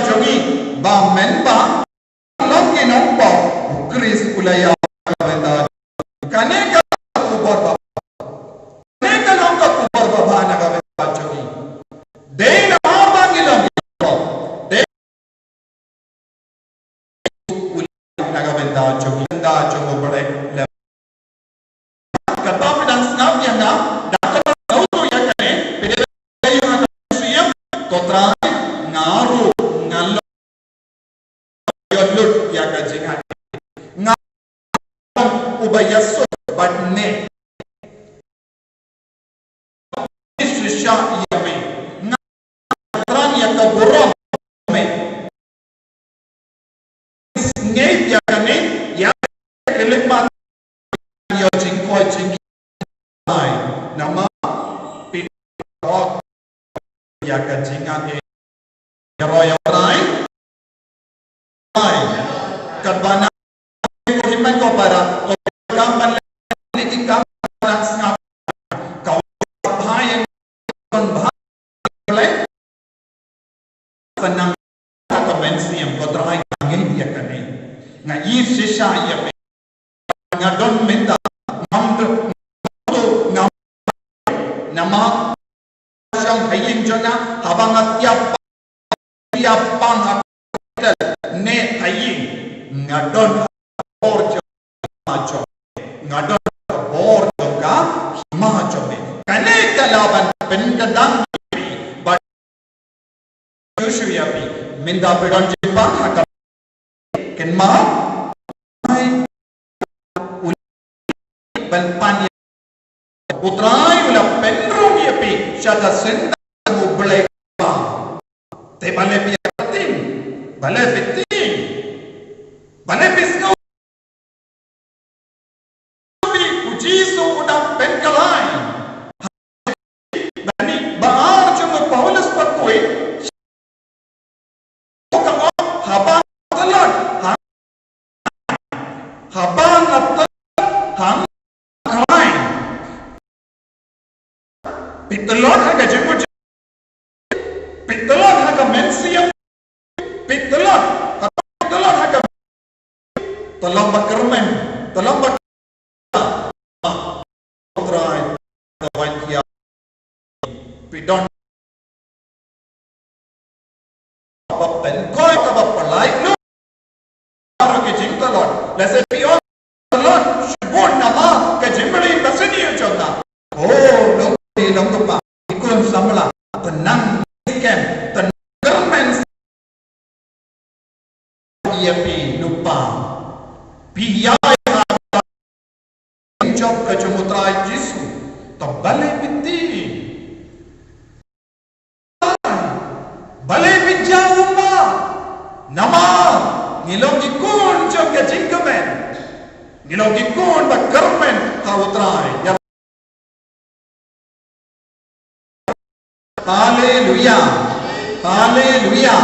jogi ba menba longi nompo Chris ulaya benda kaneka kubor ba kaneka longa kubor ba bana ka benda jogi dein ba ngilong ko de ulaya ka benda jogi bade kata pedang snap yang na dapat tahu ya kane pede yang siam kotra ngaru ngalo yodlut ya kajingan ngam ubayasu badne shisha yame ngatran ya kaburam me snake ya kane ya kelima yo jingko jing nama pidok ya kajingan royal right kadbana himan ko para kaman lagi kaman snap kau bahaya kon bahaya penang konvensiam ko try ngil dia kane ngai shisha ya ngadon minta ngam nama sang haying jona habangat tiap pang ne haying ngadon bor macho ngadon bor ka macho me kane kalaban pendadang but yushu yapi minda pedon jimpa haka kenma balpan utrai ula penrong yapi syada senda ngoblek ba te bale piatin bale pitin bale pisno bi uji so udah penkalai bani baar jung Paulus pakoi okang habang talon habang hang Pitolon haga jenggo pitolon haga mensiam pitolon haga tolong bakermen tolong bak try the white here pidon apa pen koi ka palai no aro ke jing tolon lese pion tolon shibon nama ke jimbali basini chona oh long tu pak ikut samla tenang kem tenang dia pi lupa biaya job ke cemutra Yesus tabale binti bale bijau pa nama ngilong ikun job ke jingkamen ngilong ikun ba kermen kautrai ya Hallelujah, Hallelujah,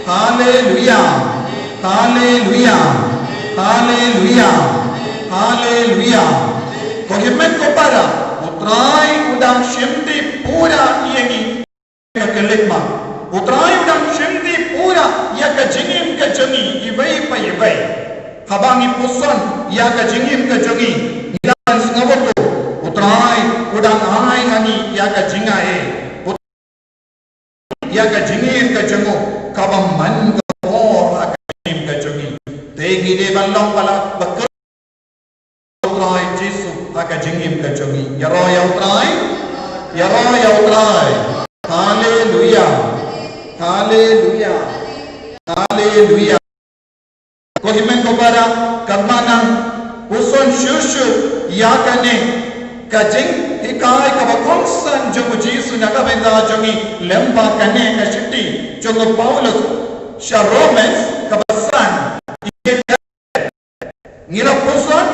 Hallelujah, Hallelujah, Hallelujah, Hallelujah. Kogimen ko para utrai udang shimti pura iyangi kakelekma. Utrai udang shimti pura ya kajingim kajungi ibai pa ibai. Habangi puson ya kajingim kajungi nilan singawoto. Utrai udang ai ani ya kajingae. Ya kajingir kajango kabam man kabor akajim kajungi tegi de balong pala bakar utrai Yesu akajingim kajungi ya utrai hallelujah hallelujah hallelujah ko himen ko para kadmanang uson shushu ya kane kajing ikai kabakongsan jogo Yesu naga benda jongi lemba kane ka shiti jogo Paulus sharomes kabasan ngila pusan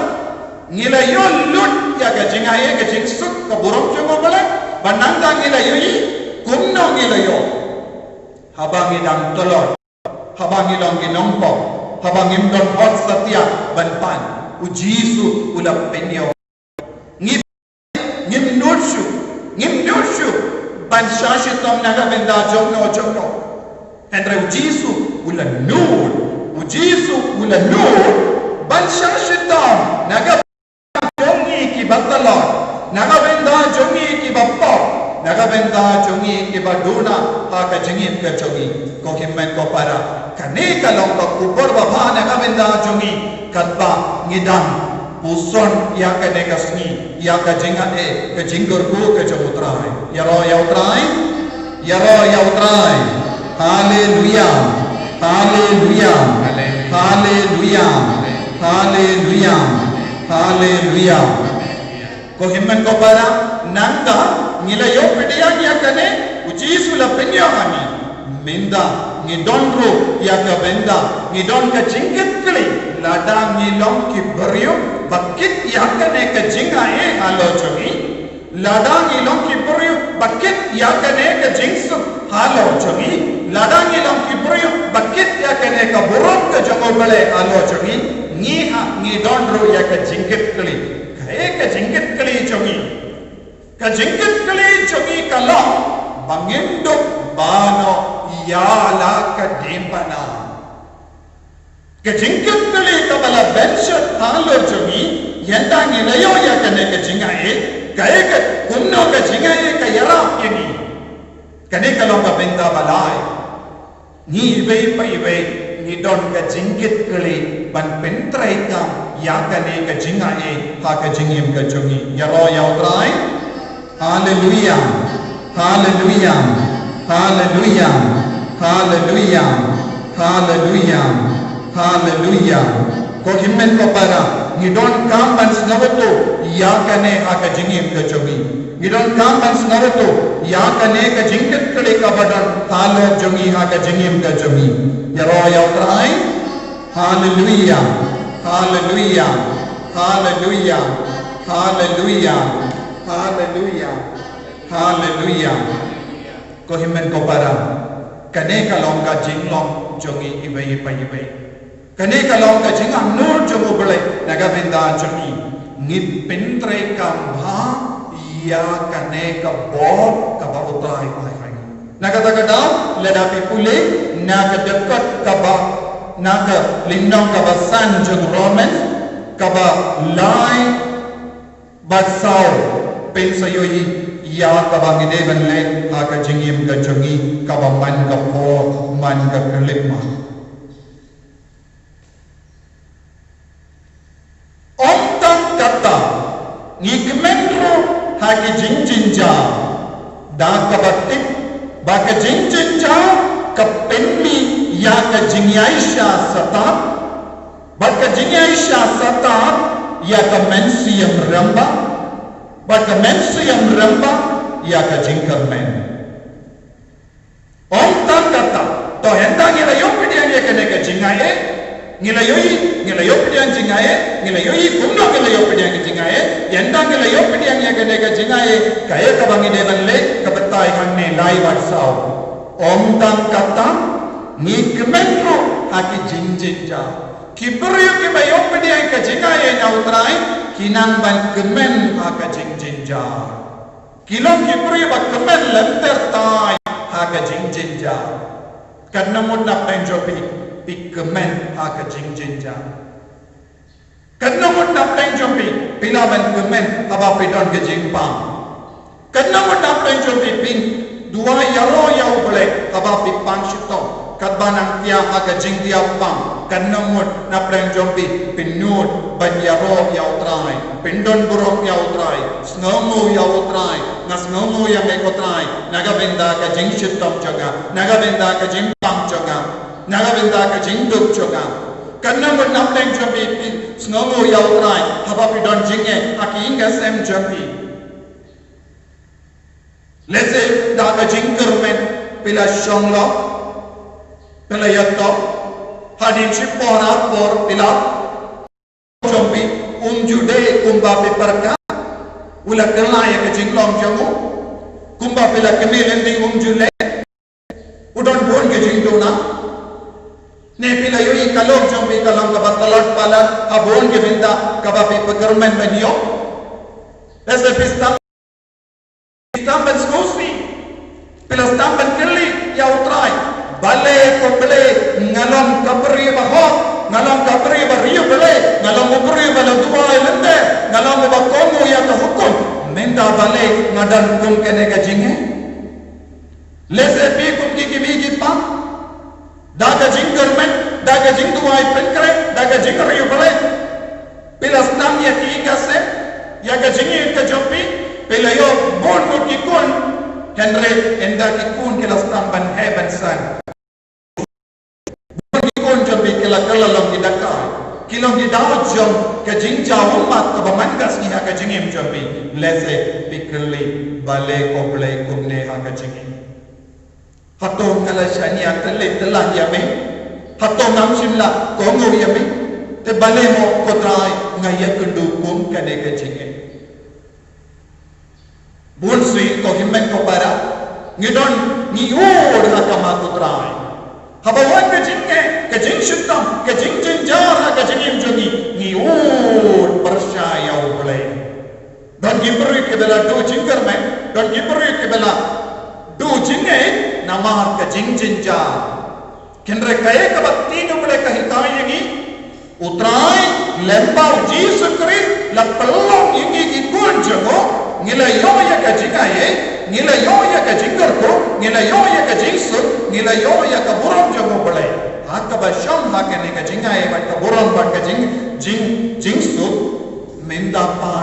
ngila yon lut ya ka jingaye ka jingsuk ka burong jogo bala bananda ngila yui kumno ngila yo habangi dang tolot habangi long ginompo habangi mdon hot satya banpan ujisu ulap penyo ngim nushu ban shashi tom naga benda jogno Hendra ujisu ula nur. Ujisu ula nur. Ban syaitan. Naga jongi ki batalot. Naga benda jongi ki bapok. Naga benda jongi ki baduna. Haka jengin ke jongi. Ko himmen ko para. Kane kalong ka kubur bapa naga benda jongi. Katba ngidang. Uson ya ka negasni. Ya ka jenga ke jinggur ku ke jomutrai. Yaro ya utrai. Yaro ya utrai. Haleluya. Haleluya. Haleluya. Haleluya. Haleluya. Ko himmen ko para nanda ngilayo pediya ya kane ujisu la penya kami minda ngidonro ya ka benda ngidon ka jingit kali lada ngilong ki bariyo bakit ya kane ka jinga halochoni lada ngilong ki bariyo bakit ya kane ka jingsu halochoni lada ngilong ki bariyo bakit ya kane ka buruk ka jogobale halochoni ngidonro ya ka jingit kali ka jingit kali chongi ka jingit kali chongi kala bangindok bano yala ka dempana ka jingit kali ka bala benshat halo chongi yenda ngilayo ya kane ka jingae ka kunno ka jingae ka yara yeni kane kalong ka benda balai ni ibe pa ibe ni don ka jingit kali ban pentrai ka ya kane ka jingae ha ka jingim ka chongi yaro yautrai haleluya haleluya haleluya haleluya haleluya haleluya ko himmen ko para ni don kam ban snawato ya kane ha ka jingim ka chongi ni don kam ban snawato ya kane ka jingit kali ka badan halo chongi ha ka jingim ka chongi yaro yautrai haleluya haleluya haleluya haleluya haleluya haleluya ko himmen ko para kane kalong ka jinglong jongi ibai ibai kane kalong ka jingang nur jongo bale naga benda jongi ngit pentre kam bha ya kane ka bo ka ba utrai pai naga tagada leda pipule naga dekat ka ba naga lindong ka ba san jong romans ka ba lai basau pensayoi ya ka ba ngideban le aka jingim ka jongi ka ba man ka po man ka kelima omtam kata ngikmenro haki jingjinja da ka batik ba ka jingjinja ka penmi ya ka jingyaisha sata ba ka jingyaisha sata ya ka mensiyam ramba ba ka mensiyam ramba ya ka jingkar men om tam kata to henda ngilayo pidian ya kene ka jingae ngilayo pidian jingae ngilayo kunno ngilayo pidian jingae yenda ngilayo pidian ya kene ka jingae kaya ka bangi deban le ka batai hanne lai watsau om tam kata ni kemenro haki jinjinja kibriyo ke bayo pidian ka jingae na utrai kinang ban kemen haka jinjinja kilong kibriyo ba kemen lenter tai haka jinjinja karena muna penjopi kemen haka jinjinja karena muna penjopi pilaban kemen haba pidon ke jimpang karena muna penjopi pin dua yalo yau boleh haba pipang syitong kadbanang tiang haka jingtia pang karena muna na penjopi pinut ban yaro yau trai pindon buruk yau trai sngomu yau trai ngasngomu yang ekotrai naga benda ka jing syitong jaga naga benda ka jing naga benda ka jingduk choga kanna mo napleng jambi sngomo yautrai haba pidon jinge aki inga sem jambi leze da ka jingkermen pila shonglo pila yato hadin chipora por pila jambi umjude kumba piparka ula kala ya ka jinglong jamu kumba pila kemelendi umjule udon bon ke jingdona ne pila yoi kalong jambi kalong kabatalot palat abon ke benda kabapi pekermen benyo ese pistam ben skusni pila stampen keli ya utrai bale ko bale ngalong kabri baho ngalong kabri bariyo bale ngalong kabri bale dua lende ngalong ba komo ya ka hukum menda bale ngadan kum kene ka jinge lese pi kum ki gi pa daga jingger men daga jing dua penkre daga jingger yo bale pilas nam ya ki ka se ya ka jinge ka jopi pela yo bon ko ki kon henre enda ki kun ke las tamban heaven san kila kala long di dakar kilong di daw jom ke jing jaw mat ka bamangas ni ha ka jingim jopi lese pikirli bale koble kumne ha ka jingim hato kala shani akle telah ya me hato nam shimla kongo ya me te bale mo kotrai ngaya kundu kum kane ka jingim bun sui ko himmen ko para ngidon ni or ha ka ma kotrai habawan ke jing syutam ke jing jar ke jing jogi ni ur percaya ule don gibru ke bela do jingker me don gibru ke bela do jinge nama ke jing jar kenre kaya ke bakti no bele ka hitai ni utrai lembau Jesus Christ la pelong ini ki kun jogo ngila yo ya ka jingaye ngila yo ya ka jingker ko ngila yo ya ka jingsut ngila yo ya ka buram jogo bele haka ba sham haka ne ka jingaye ba ka buram ba ka jingsut menda pa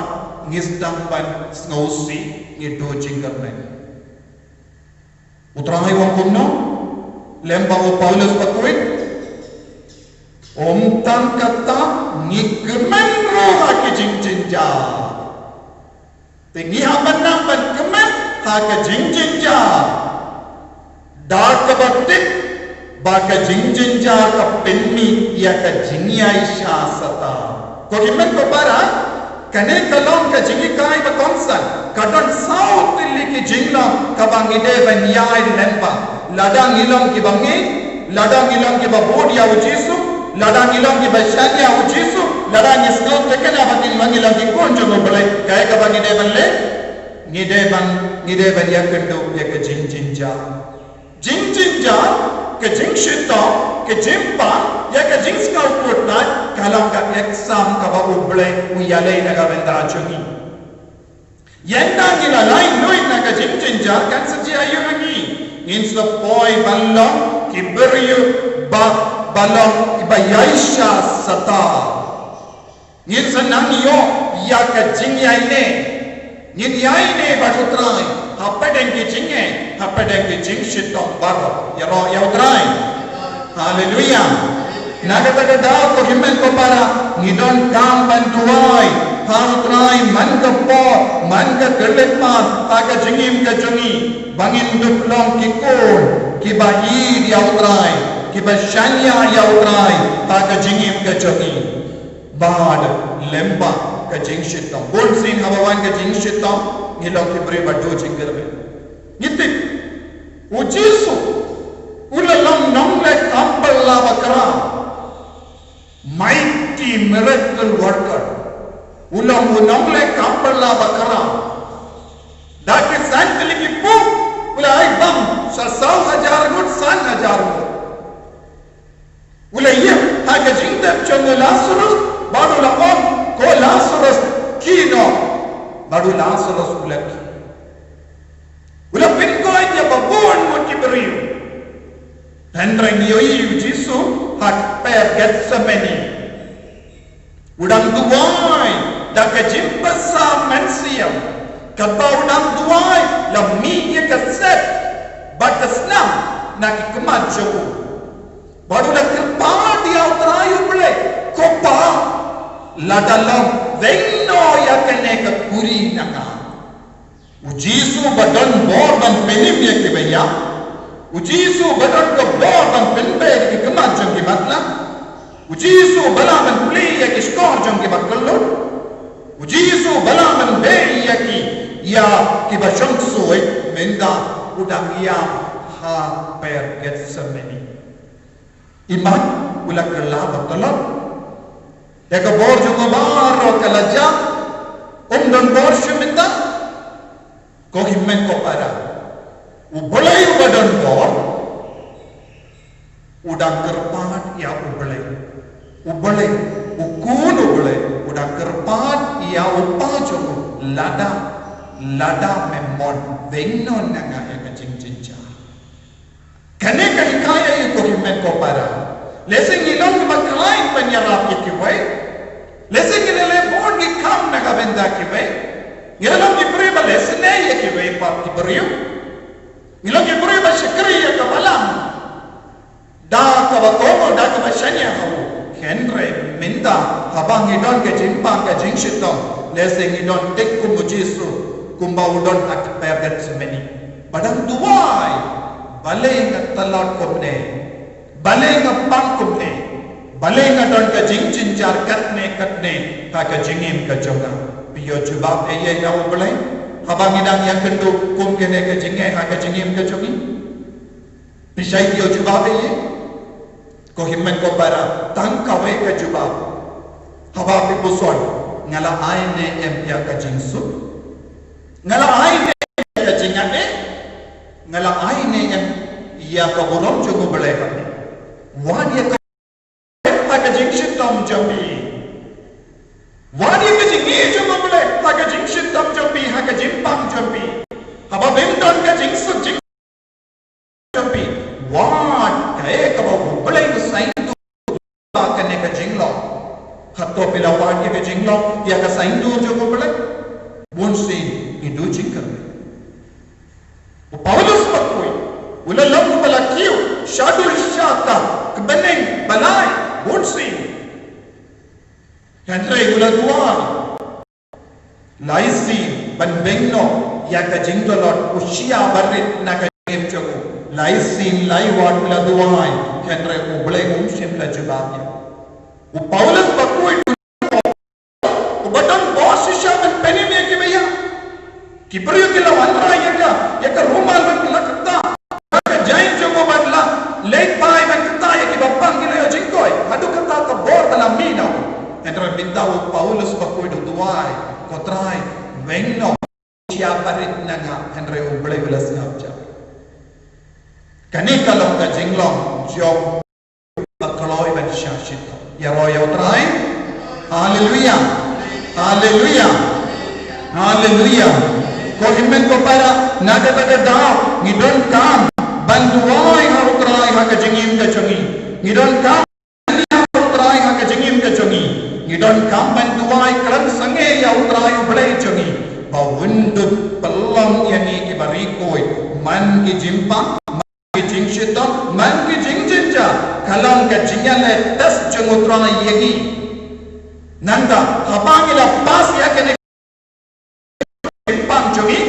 ngisdam ban snowsi ni do jingker ne utrai wang kumno lembau Paulus patuit om tan kata ngikemen roh ki jingja Tingi haban namban kemen haka jingja dak batik baka jingja ka penmi ya ka jingya isha sata ko kimen ko para kane kalon ka jingi kai ba konsan kadon south li ki jingla ka bangide ban yai lemba ladang ilong ki bangi ladang ilong ki ba bodia ujisu ladang ilong ki ba shanya ujisu ladang isno tekena batin mangilang ki konjo go bale kaya ka bangide ban le ngide ban ya kendo ya ka jingja ke jing shita ke jimpa ya ke jing scout putna kalam ka exam ka ba uble uyale na ga benda chungi yenda ngila lai noi na ka jing jinja kan saji ayu ngi means the boy balong kiberiyu ba balong ibayaisha sata ngin sanang yo ya ka jing yai ne ngin yai ne ba tutrai hapadeng ki jinge hapadeng ki jing shitong baro yaro yautrai haleluya naga taga dao ko himen ko para ngidon kam bantuai hautrai man ka po man ka kerlet ma taga jingim ka jungi bangin duplong ki kon ki ba id yautrai ki ba shanya yautrai taga jingim ka jungi bad lemba ka jing shitong bon sin habawan ka jing shitong ngilong ki bre ba do jingger me nitik ujisu ulalong nong le kampal la bakra mighty miracle worker ulang nong le kampal la bakra that is sanctly ki pu ula ai bam sa 100,000 gut 100,000 ula ye ha ka jingder chongo Lazarus badu la on ko Lazarus kino badu Lazarus ulaki ula pinko dia babon mo kiberiu hendreng yoi jisu hak per Getsemani udang duai dak jimpa sa mensiam kata udang duai la mi ye kaset batasna nak kemat joku baru dak kerpa dia utarayu bele kopa la dalam venno ya kene ka puri naka ujisu badan bor dan penim ye ke beya ujisu badan ka bor dan penbe ke kemat jong ki matla ujisu balaman pli ye ki skor jong ki bakallo ujisu balaman be ye ki ya ki bashong soe menda udang ya ha per Getsemani iman ula kala batala ya ka bor jong baro kalaja don bor shuminda ko himmen ko para ubolay badan bor udang kerpat ia ubele ukun ubele udang kerpat ia upajo lada memon vengnon nanga eka jinjinja kane kahikaya ito himen ko para leseng ilong magkain panyarap ikiway leseng ilele bon gikam nagabenda kiway ngilang gibriba lesene ikiway pa kibriyo ngilang gibriba shikriya kabalam da kabakomo da kabashanya hawo henre minda habang idon ke jimpang ke jingshitong leseng idon tek kumujisu kumbaudon ak pergat semeni padang duai baleng talak komne baleng pang komne baleng don ka jing jar katne ta ka jingim ka jonga piyo jubab eye na ubale habang idang yang kendu kum kene ka jinge ha ka jingim ka jongi pisai piyo jubab eye ko himmen ko para tang ka we ka jubab haba pi buson ngala aine em ya ka jingsu ngala aine ka jingane ngala aine em ya ka borom jogo bele ka wan ya ka jingshit tom jambi wan ya ka jingi jogo bele ka jingshit tom jambi ha ka jimpang jambi haba bem don ka jingsu jambi wan ka ka bo bele ka sain tu ka ne ka jinglo khato pila wan ke jinglo ya ka sain tu jogo bele bon sin idu jingkar Paulus bakoi ula lam bala kiu shadul shata kbeneng balai bonsi hentre ula dua laisi ban bengno ya ka jingdolot usia barit na ka emjogo laisi laiwat ula dua hentre uble umsim la jubabya Paulus bakoi ubatan boss shaban penim ya kibeya kibriyo kila wanra yaka rumal ban kila kata ka jain jogo badla late pai ban kata yaki bapang kila yo jingkoy hadu kata ka bor bala mina entra bintau Paulus bakoi do tuai kotrai wengno sia parit nanga henre uble bala siapja kani kalong ka jinglong jog bakaloi ban shashita ya roya utrai haleluya haleluya haleluya ko himmen ko para nada dao ngidon kam banduai ha utrai ha ka jingim ka chongi ngidon kam utrai ha ka jingim ka chongi ngidon kam banduai kran sange ya utrai uble chongi bawundut pallam yani ki barikoi man ki jimpa man ki jingshita man ki jingjinja kalam ka jingale tas jungutrai yegi nanda habangila pas ya kene Jogi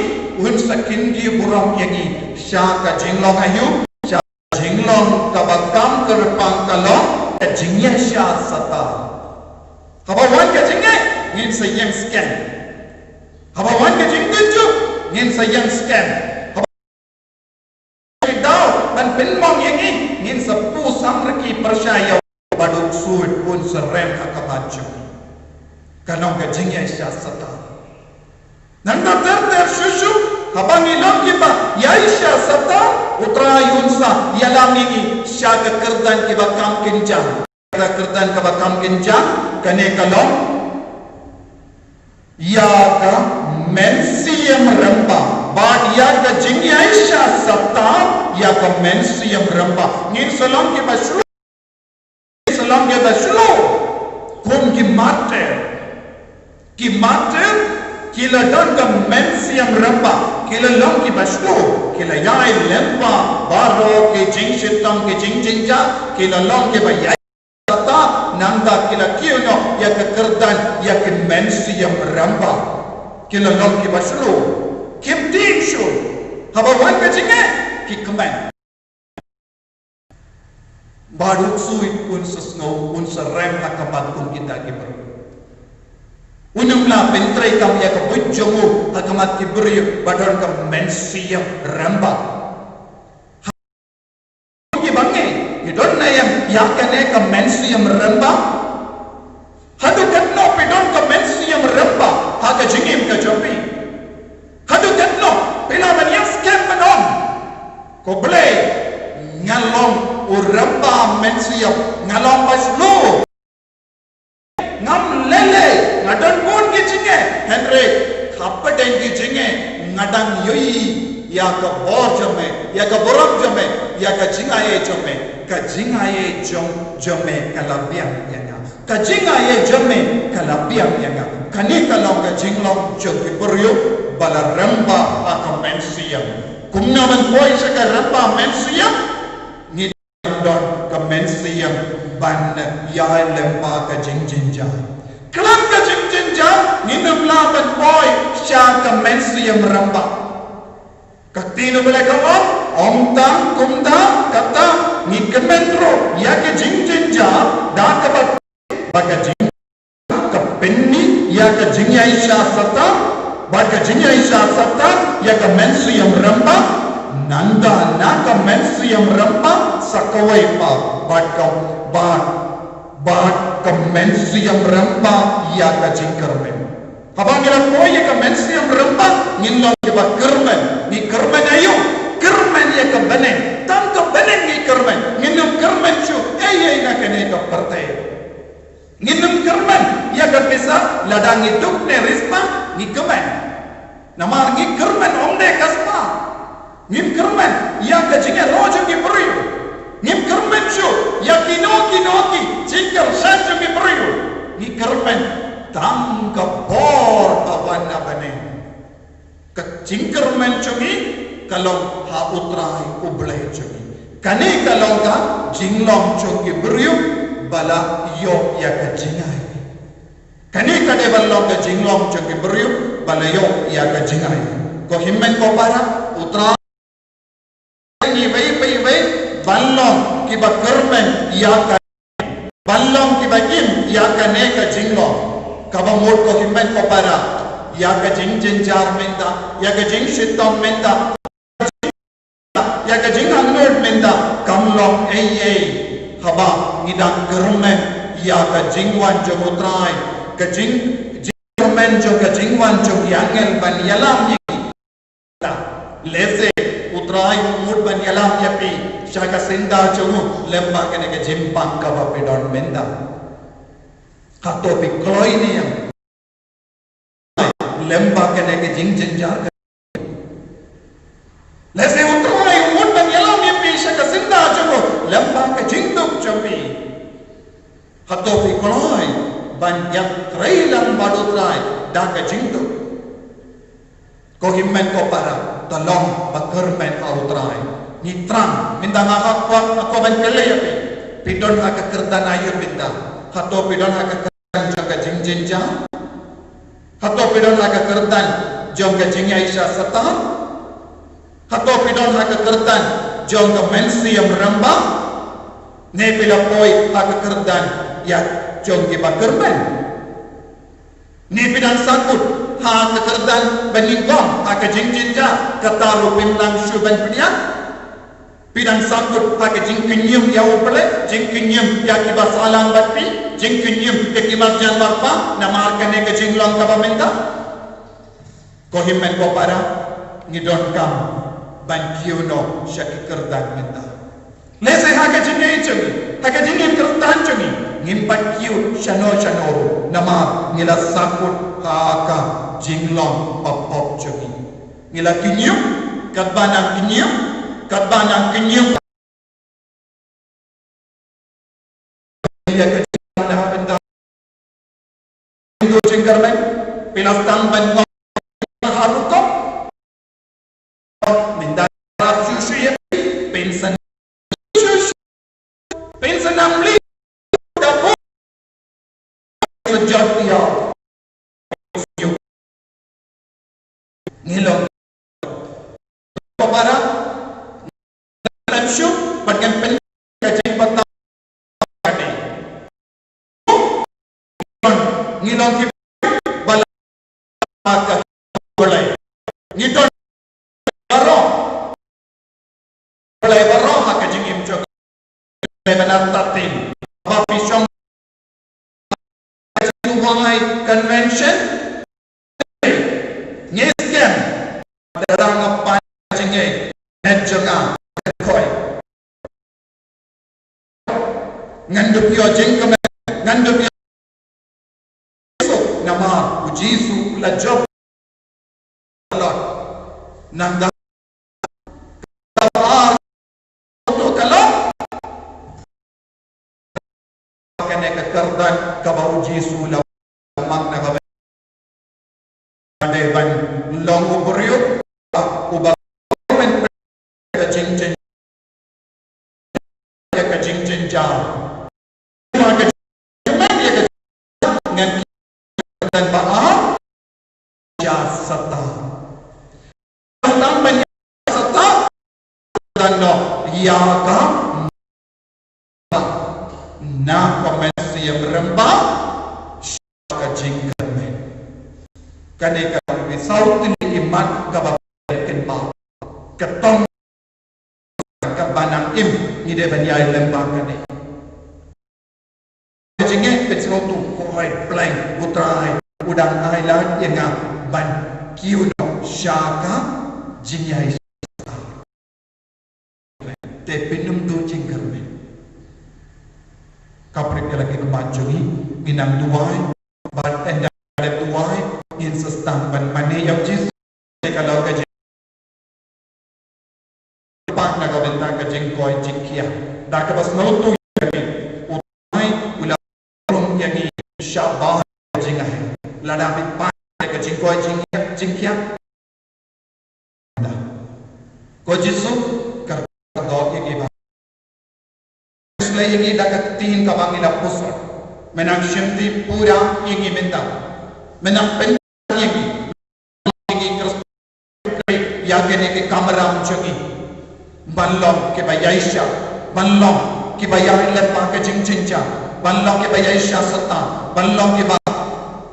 unsa kindi buram yagi shaka jinglong ayu shaka jinglong kabakam kerpang kalong jingya sha sata haba wan ka jingay ngin sa yang scan haba wan ka jingtunju ngin sa yang scan haba daw ban pinmong yagi ngin sa pu samraki persyaya baduk suit pun serem hakabacu kanong ka jingya sha sata nanda ter shushu habang ilang kita yaisha sata utrayunsa yalamini syaga kerdan kiba kam kinjang kerdan kiba kam kinjang kane kalong yaga mensiam ramba bad yaga jing yaisha sata yaga mensiam ramba ngin salam kiba shulu salam kiba shulu kum ki mater kila don ka mensiam ramba kila long ki bashlo kila yai lempa baro ke jingshitam ke jingjinja kila long ke bayai ta nanda kila kiuno ya ke kerdan ya ke mensiam ramba kila long ki bashlo kim ting shu haba wan ka jinge ki kaman baduk sui un sasno un sarem hakamat kun kita ki ber unumla pentrai kam ya ka bujjomu hakamat kibri badon kam mensiam ramba ki bange idon nayam yakane kam mensiam ramba hadu katno pidon kam mensiam ramba haga jingim ka jopi hadu katno pila manias kem manon ko ble ngalong uramba siap ngalong pas lu ngam lele ngadon pun gijinge Henry apa dan gijinge ngadang yoi ya ka bor jome ya ka borok jome ya ka jingaye jome kalabiang yanga ka jingaye jome kalabiang yanga kani kalong ka jinglong jogi beryo bala ramba aka mensiam kumna man boy sa ka ramba mensiam ni don ka mensiam ban ya lemba ka jingjinja kelam ka jingjinja ni namla man boy sya ka mensiam ramba Katino boleh kawan, omtam, kumtam, kata, ni kementro, ya ke jingjinja, dah kebat, baga jing, kepenni, ya ke jingya isya serta, baga jingya isya serta, ya ke mensu yang rempah, nanda, na ke mensu yang rempah, sakawai pa, bat ke mensu yang rempah, ya ke jingkermen. Habang kita koi ya ke mensu yang rempah, nginlong kita kermen. Ni kermen ayo, kermen ya ke benen, tam ke benen ni kermen, nginum kermen cu, nak kena ke partai. Nginum kermen, ya ke bisa ladang hidup ne risma ni kermen. Nama ni kermen omde kasma, nim kermen, ya ke jinga rojo ki periu, nim kermen cu, ya kinoki, jingkar sanjo ki periu, ni kermen tam ke bor awan benen. Kecingker mencungi kalau ha utrai ublai cungi kani kalau ka jinglong cungi beriuk bala yo ya kejingai kani kade balong ka jinglong cungi beriuk bala yo ya kejingai ko himmen ko para utrai ni wei balong ki ba kermen ya ka balong ki ba kim ya kane ka jinglong ka ba mot ko himmen ko para ya ke jinjar menda ya ke jing shitom menda ya ke jing angod menda kamlong haba ngidang kermen ya ke jingwan jomutrai ke jing kermen jo ke jingwan jo yangel ban yalam lese utrai mud ban yalam yapi shaka sinda jomu lemba kene ke jimpang ka bapidon menda hato bi kloi ne yang lemba kene ke jinjar lese utrai mud ban yalam yapi shaka sinda jomu lemba ke jingduk jomi hato bi kloi ban yang trailang badutrai da ke jingduk ko himmen ko para tolong bakermen autrai ni trang minta ngakak aku ban kele ya pidon hak kerdan ayu minta hato pidon hak kerdan jaga jingjinja hato pidon hak kerdan jaga jingya isya serta hato pidon hak kerdan jaga mensi yang ramba ne pila poi hak kerdan ya jaga bakermen ni pidon sakut ha kekerdan beningkong ha ke jingjinja kataru pimlang syuban peniak pidang sangkut ha ke jingkenyum ya upele jingkenyum ya kiba salang batpi jingkenyum ke kibat jan marpa nama arkane ke jinglong kabamenta ko himmen ko para ngidon kam ban kiuno syaki kerdan menta lese ha ke jingai chungi ha ke jingin kerdan chungi ngimpat kiu shano nama ngila sangkut ha ka jinglong pop chungi ngila kinyum katbanang kinyum ya kecil dah benda itu jingkarmen pinastang ban harukom minda susu ya pensan amli dapat sejak dia ngilong para syuk bagian pen kajing patah ngilong ki bala ka boleh ngidon baro ha kajing im jog benar tatin apa pisong wangai convention nyeskan darang apa kajing net jaga ngandupyo jengkame ngandupyo nama ujisu la job Allah nanda tabar to kalau kene ka kardan ka ba ujisu la magna ka ade ban long ubryo uba men ka jingjen ya ka jingjen ja ma ka ya ka ngan dan ba'a jasata tambah jasata dan no yaka na komensi yang rembah ka jingkan men kaneka without ini iman kabakin ba ketong kabanang im ngide banyai lembah kane jingge petsotu koi blank putrai udang ailan yang ban kiuno syaka jinyai te pinum tu jingkermen kaprik lagi kemanjungi minang duai ban enda duai in sestam ban mane yang jis kalau ke pak na bentang ke jingkoi jingkia dak bas no tu utai ula yang syabah jingah lada pak ke jingkoi jingkia ko jisu kar do yang इसलिए ये डकत तीन का बांगिला पुसर मैंने शिमती पूरा ये मिंदा मैंने पेन ये कृष्ण या कहने के कामराम चंगी बल्लों के बयाइशा बल्लों की बयाइले पाके जिंचिंचा बल्लों के बयाइशा सत्ता बल्लों के बाद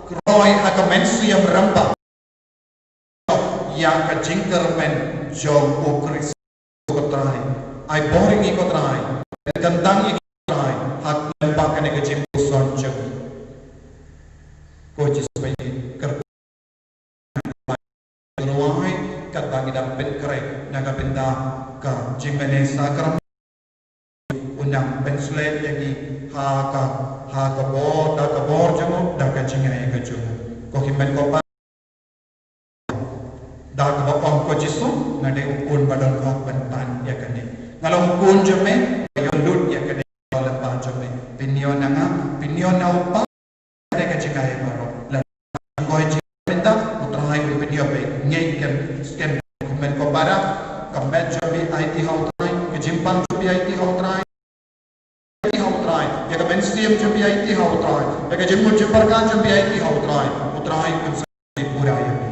क्रोय अकमेंसियम रंबा या का जिंकर में जो ओक्रिस को तराई आई बोरिंग को तराई gandang ikay hak lembakan ke jimbo sonjeng ko jispai kerwai katang idam pen kre naga benda ka jimene sakram unang pensle yagi ha ka bor jango da ka jingai ka ju ko himen ko pa da ka ba ko jisu ngade ukun badan ko bentan ya kane ngalong kun jeme lut ya kene oleh panjame pinyon na upa ada kecikahe baru la ko minta utrai pinyo be ngeken skem men ko para kamet jobi IT hautrai ke jimpang jobi IT hautrai ya ka menstiam jobi IT hautrai ya ka jimmu jimparkan jobi IT hautrai utrai kun pura ya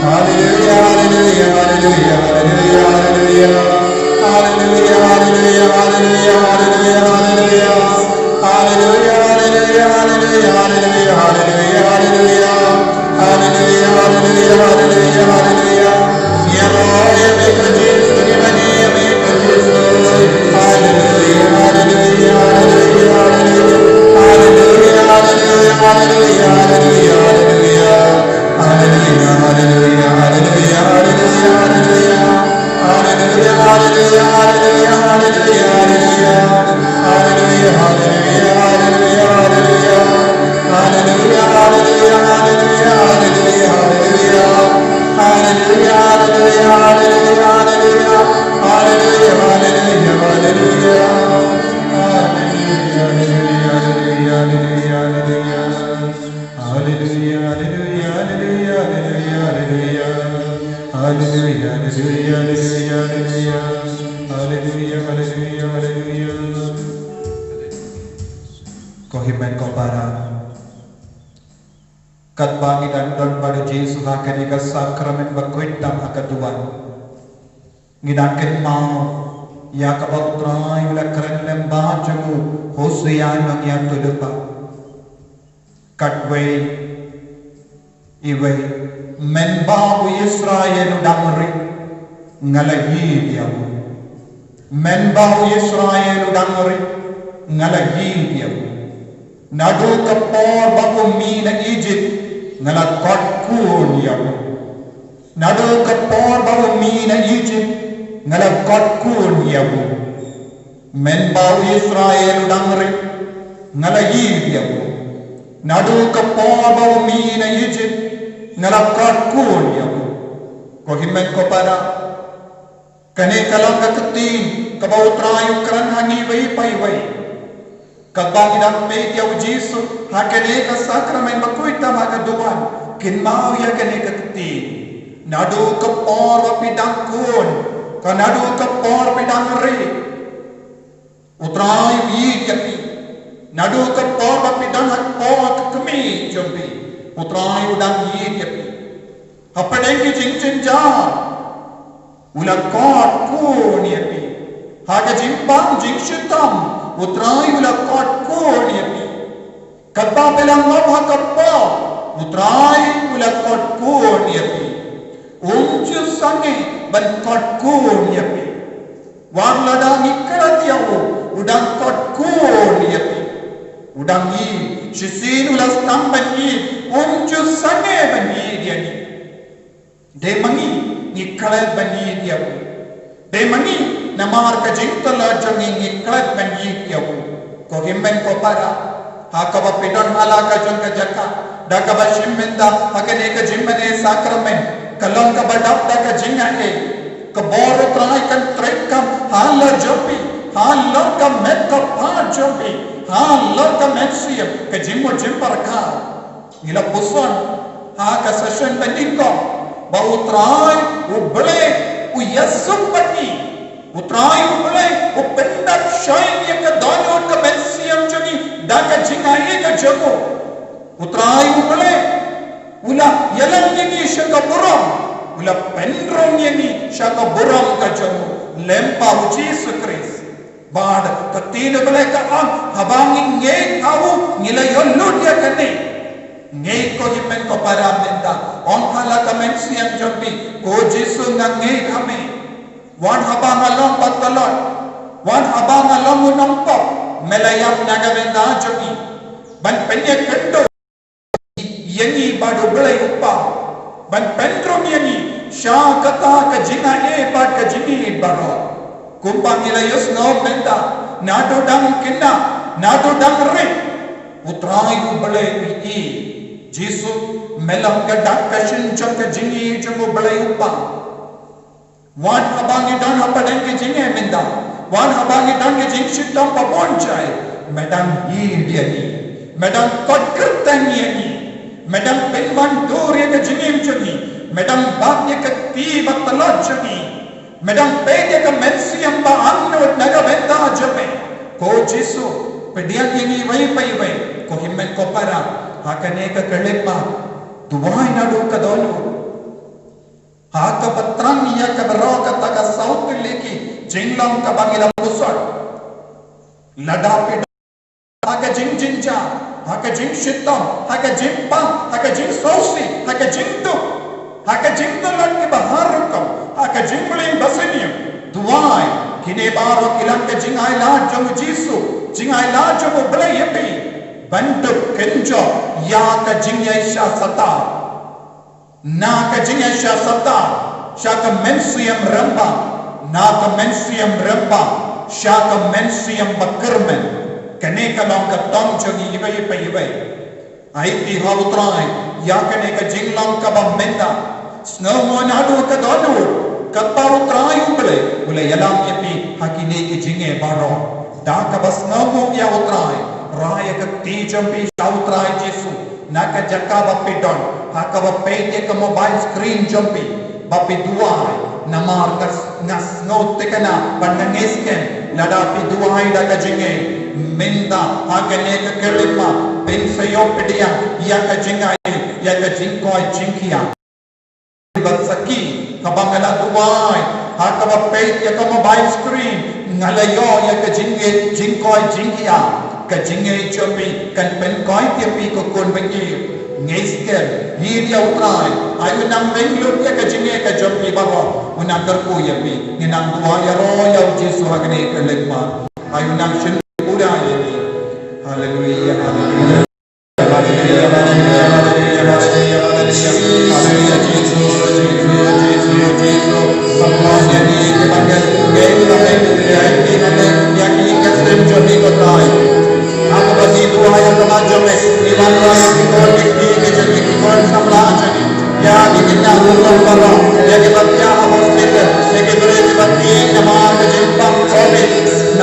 Hallelujah, hallelujah, hallelujah, hallelujah, hallelujah. Hallelujah, hallelujah, hallelujah, hallelujah, hallelujah. Hallelujah, hallelujah, hallelujah, hallelujah, hallelujah, hallelujah. Hallelujah, hallelujah, hallelujah, hallelujah. Yahweh, make a Jesus, make a Jesus. Hallelujah, hallelujah, hallelujah, hallelujah. Hallelujah, hallelujah, hallelujah, hallelujah, hallelujah. Hallelujah, hallelujah, hallelujah, hallelujah, hallelujah. Hallelujah, hallelujah, hallelujah, hallelujah, hallelujah. Hallelujah, hallelujah, hallelujah, hallelujah. Hallelujah, hallelujah, hallelujah, hallelujah, hallelujah. Hallelujah, hallelujah, hallelujah, hallelujah. Hallelujah, hallelujah, hallelujah. Hallelujah, hallelujah, hallelujah, hallelujah. Hallelujah, hallelujah, hallelujah, hallelujah, hallelujah. Hallelujah, hallelujah, hallelujah, hallelujah. Hallelujah, hallelujah, hallelujah. Kohimen ko para katbangi dan don pada Yesus akan ika sakramen bakuitam akatuan ngidaken mau ya kabutrai wala keren lembah jamu Hosea nangya tulepa katwe iwe menbau Israel damri ngalayi diamu menbau Israel damri ngalayi diamu nadu kapor baku mina Egypt ngalat kot kun diamu nadu kapor baku mina Egypt ngalat kot kun diamu menbau Israel damri ngalayi diamu nadu kapor baku mina Egypt ngalat kot kun diamu ko himmen ko para kane kalang kaketin kabau trayu keran hangi wai pai wai kabang idam me dia Yesus hakane ka sakramen bakuita maga duan kin mau ya kane kaketin nadu kapor pidang kun ka nadu kapor pidang re utrai wi yapi nadu kapor pidang hakpo kami jombi utrai udang yi yapi apane ki jingchen ja ulang kot kun yapi haga jimbang jingshitam utrai ulang kot kun yapi kappa pelang ngam kappa utrai ulang kot kun yapi unju sange ban kot kun yapi wang ladang ikrat yawo udang kot kun yapi udang yi shisin ulas tamban yi unju sange ban yi dia ni demangi nikkalat bani diaku demangi namar ka jingtala jangi nikkalat bani diaku ko himmen ko para hakaba pidon hala ka jong ka jaka dakaba shimmenda hakane ka jimmane sakramen kalon ka badapta ka jingane ka bor trai kan trekam hala jopi hala ka mekka pa jopi hala ka meksiam ka jimmo jimpar ka ngila puson ha ka session bani ko bautrai ubale uyasum bani utrai ubale upendak shain ya ka danyon ka bensiam jani daka jingai ka jago utrai ubale ula yalang ni shaka buram ula pendrom ni shaka buram ka jago lempa Jesus Christ bad katin ubale ka ang habangin nge awu nilayolud ya kane ngei ko himen ko para menda on hala kamen siam jombi ko Jesu nang ngei kami wan habang along patalon wan habang along unampok melayam naga menda jombi ban penye kendo yengi badu belai upa ban pendrom yengi sha kata ka jina e bad ka jini baro kumpang ilayos no menda nado dang kinna nado dang re utrai ubale wi Jesu melam ka dakashin jam ka jingi jamu balai upa wan habangi dan hapadan ke jingi menda wan habangi dan ke jing shitam pa bonchai madam yi dia ni madam kot kertan ni madam penwan dur ya ka jingi chuni madam bab ya ka ti batalot chuni madam pe ya ka mensiam ba anno naga benda jape ko Jesu pedian ni wai pai wai ko himmen ko para hakane ka kalepa duwai nadu ka donu Haka patrang ia kabaroka taka saut leki jinglam kabangila musor ladapi haka jing jinja haka jing shitam haka jing pam haka jing sausi haka jing tu haka jing tulan ke baharukam haka jing muling basinium duai kine baro kilang ke jing ai la jom jisu jing ai la jom blai yepi bantu kenjo ya ka jing yaisha sata na ka jing yaisha sata shaka mensiam ramba na ka mensiam ramba shaka mensiam bakermen kene ka long ka tong jogi ibai ai ti hautrai ya kene ka jing long ka ba menda snow monadu ka donu ka pautrai ule yalam yepi hakine ki jinge baro da ka bas no mo ya utrai raya ka ti jampi sautrai jesu na ka jakka bapi don haka ba pete ka mobile screen jampi bapi duai namar kas ngas note kana panangesken ladapi duai da ka jinge minda hakane ka kelima ben sayo pedia ya ka jingai ya ka jingkoi jingkia batsaki kabangala duai haka ba pete ka mobile screen ngalayo ya ka jinge jingkoi jingkia ka jinge chopi kan pen koi tiapi ko kon bengi ngesken hidia utrai ayu nang benglur ya ka jinge ka chopi baro unang karku ya pi ninang dua ya ro ya jesu hakane ka lekma ayu nang shin pura ya pi haleluya haleluya haleluya haleluya haleluya haleluya jesu semuanya ni kebagian kita ya ya kita sendiri berdoa aku bagi Tuhan yang kemajam di mana kita di kita samlah ya kita Allah Allah ya kita ya hospital ya kita berarti nama kejimpang COVID-19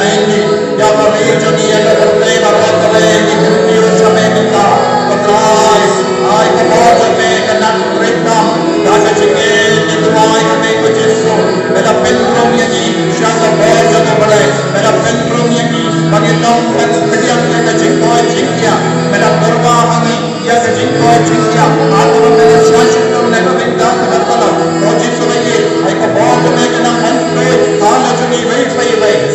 ya bagi jadi ya berarti berarti itu sampai kita berdoa ai kepada kena mereka dan juga itu ai kami berjesu pada pentrum yang ini syaka bojo boleh pada pentrum yang ini bagi nom kejadian yang kejengkoi jingkia pada korban ini ya kejengkoi jingkia atau pada syaitan yang minta kepada roji sebagai ai kepada kena mentre ala juni baik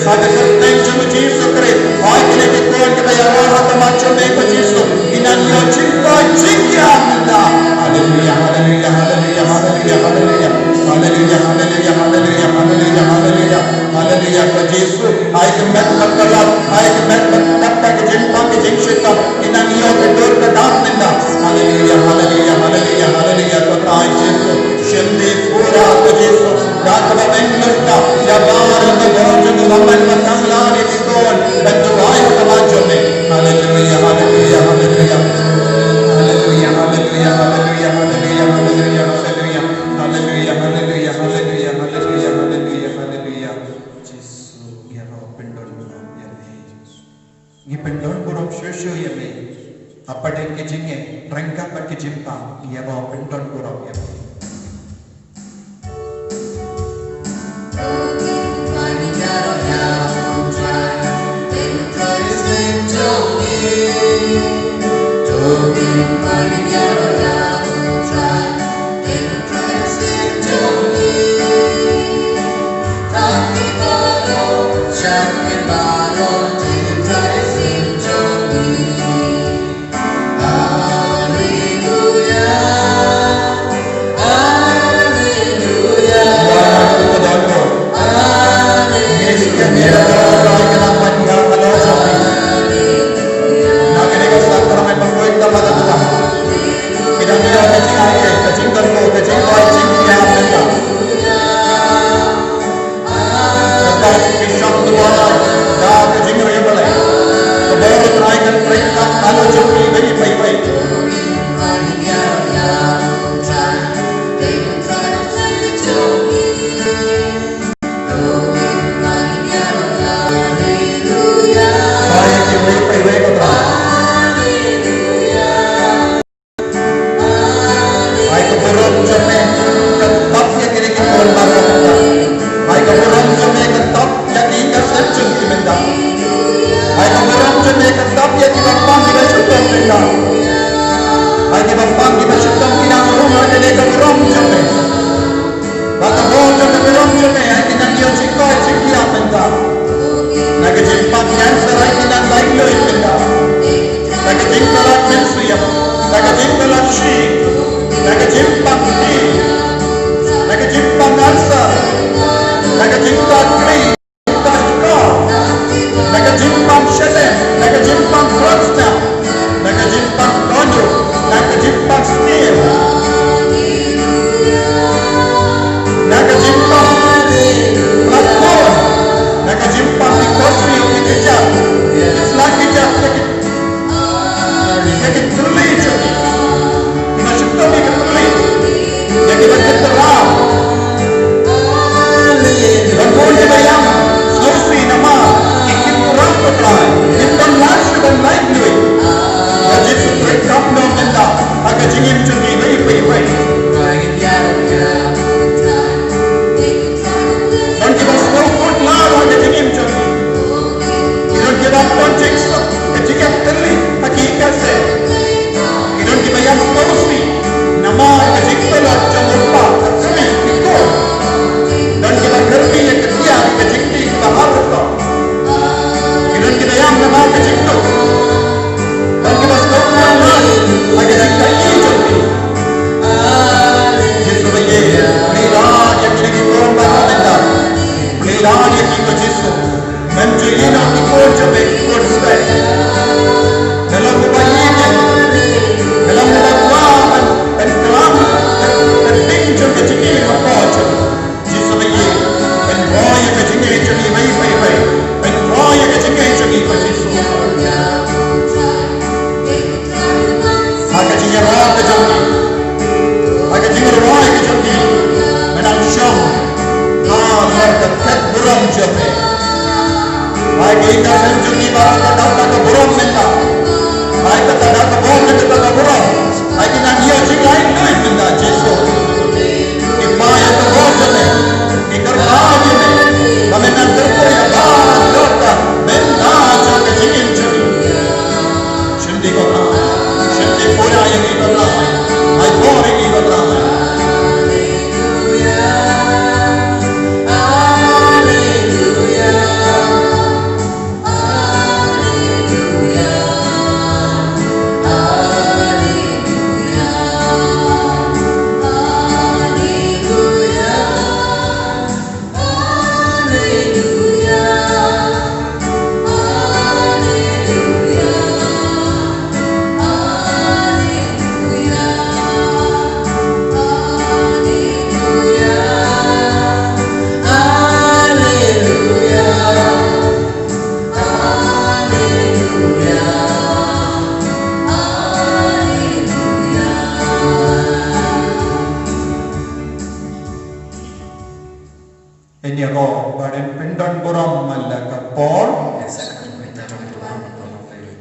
pada kertas juni Yesus Kristus ai kena dikon kepada orang macam mereka Yesus inan yo jingkoi jingkia haleluya haleluya haleluya haleluya haleluya haleluya haleluya haleluya haleluya haleluya haleluya ke Yesus ai kemet berkelat ai kemet berkata ke jempang ke jingshita inan yo bedur ke damnda haleluya haleluya haleluya haleluya ke Yesus shindi pura ke Yesus dakwa benglurta ya bar ke borjun waman makamlani dikon bentuai kemajone haleluya haleluya haleluya haleluya haleluya haleluya haleluya haleluya haleluya haleluya haleluya haleluya haleluya haleluya haleluya Yesus ya roh pendon ya ni pendon buruk syushu ya me apade ke jinge rangka pat ke jimpa ya roh pendon buruk ya nakajimpang platform, nakajimpang di kursi o kikijak, selakijak sakit terli jadi, masuk kami ke terli, jadi macam terang. Bangkul di bayang, snosi nama, ikut kurang berlai, impan langsung dan lain duit. Wajib supaya kamu minta, agar jingin jadi baik. Dan kita semua pun lalu agar jingin jadi. Kita konteks ketika terli hakikat saya. Kita yang snosi nama ketika lah jumpa kami ikut. Dan kita kerja yang ketia ketika bahar kita. Kita yang nama ketika. Dan kita semua lalu agar kita jadi. Yesus bagi pilihan yang jadi korban kita. Pilihan yang kita Yesus menjadi nak ikut sampai ikut sampai. Dalam kebahagiaan, dalam kekuatan dan kelam dan tinggal kecil apa saja. Yesus bagi dan roya kecil jadi baik. Dan roya kecil jadi Yesus. Maka jika roya kecil, maka jika roya kecil menang syam, mereka burung jadi. Maka kita senjuni barang kata burung minta. Maka kata burung kata burung. Maka kita dia jika lain minta Yesus. Ipaya terus jadi, ikarlah jadi. Kami nak terkoyak barang kata minta jangan jingin jadi. Senti kota, senti pula yang kita ramai, ay boring kita ramai. Ini roh badan pindan burung malaka por.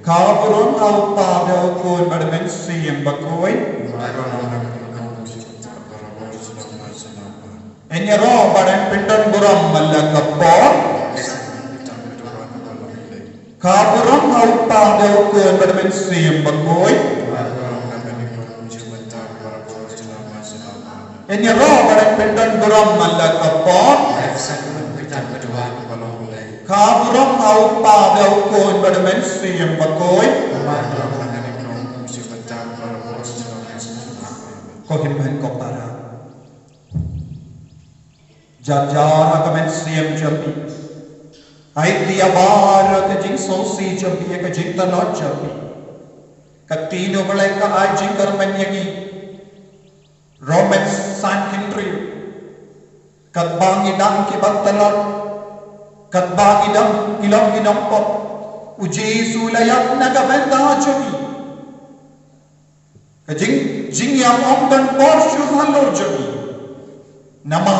Kau burung au pada ukun badan mensi yang bakoi. Ini roh badan pindan burung malaka por. Kau burung au pada ukun badan mensi yang bakoi. Ini roh badan pindan burung malaka por. Kaburang au pada ukun pada mensi yang bakoi. Kau himpan kau para. Jajar ka mensi yang jambi. Ai dia bar ke jing sosi jambi ke jing tanot jambi. Katino balai ka ai jing karman yagi. Romans san kindri. Katbangi dang ki baktalot. Katba ilang pot uji sulayak nagabenda jami kajing yang omdan porshu halor jami nama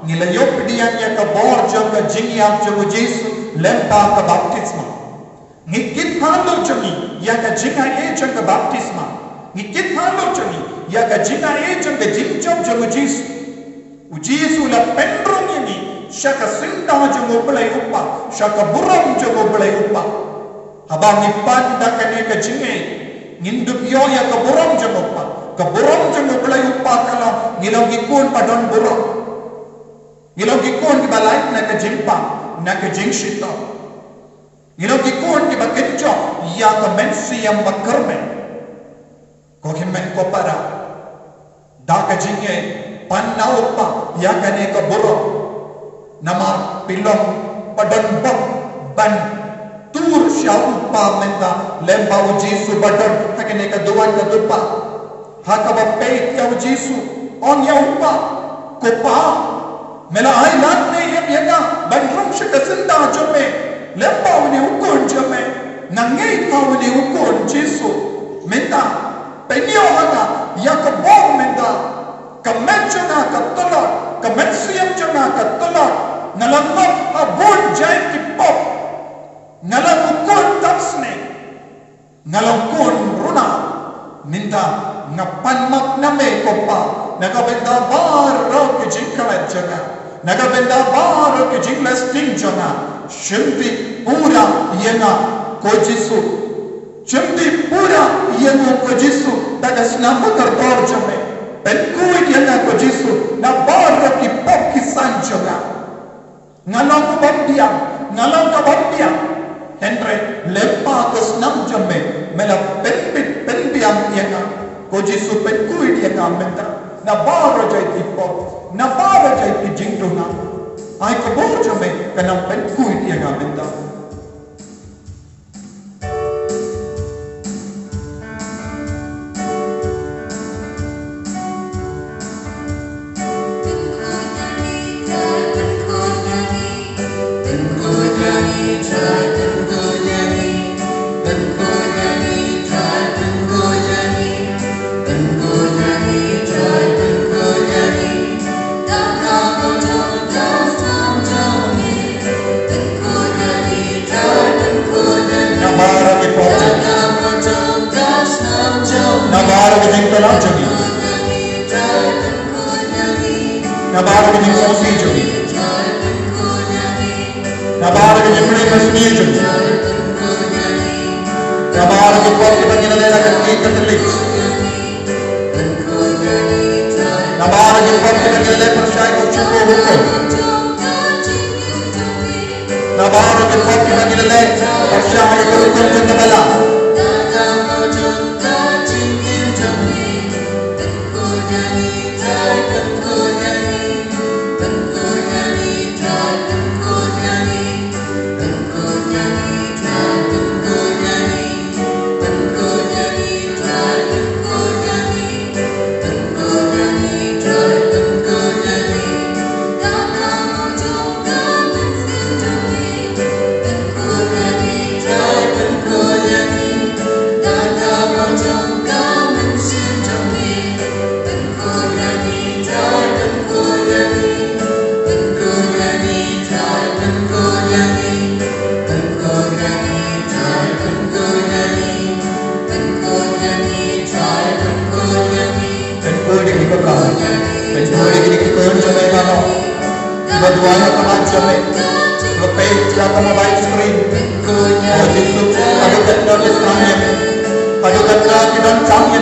nilayop diyan ya ka bor jam kajing yang jago Yesu lempa ka baptisma ngikit halor jami ya kajing ay jam ka baptisma ngikit halor jami ya kajing ay jam ka jing jam jago Yesu uji sula pendrong ini Syaka sinda jenguk belai upah, syaka burung jenguk belai upah. Abang ipan dah kena kejingai, nginduk yo ya ke burung jenguk upah, ke burung jenguk belai upah kalau ngilang ikun padan burung, ngilang ikun di balai nak kejimpa, nak kejingshita, ngilang ikun di bakenjo ya ke mensi yang bakermen, kau himen kau para, dah kejingai panna upah ya kena ke burung. Nama pilong padan bak ban tur syau pa menta lemba Yesu badan hakene ka duan ka dupa hakaba peit ya Yesu on ya upa kopa mela ai lat ne yep yanga ban rum shikasinda jome lemba wini ukon jome nangai pa wini ukon Jesu menta penyo hanga yakobon menta kamechana katolot kametsiyam jana katolot nalamap abon jai ki pop nalam ukon tapsne nalam kon runa minta ngapan mak name kopa nagabenda baro ki jinkala jaga nagabenda baro ki jinklas ting jaga shimpi pura yenga ko Jesu shimpi pura yenga ko Jesu daga snamba kartor jame benkuit yenga ko Jesu na baro ki pop ki sanjoga ngalang ko bambia Henry lempa ko snam jame mela penbiam yenga ko Jesu benkuit yenga menta na baro jai ki pop na baro jai ki jingdunga ai ko bor jame kanam benkuit yenga menta Nabara ke jingkala jogi nabara ke jingkosi jogi nabara ke jingkale kasni jogi nabara ke kopi bagina lena ke katelik nabara ke kopi bagina le persai ko chuko huko nabara ke kopi bagina le persai ko huko bala Berduanya teman jame lepai siapa nabai screen oh Jesu adu katna kisahnya adu katna kidan kami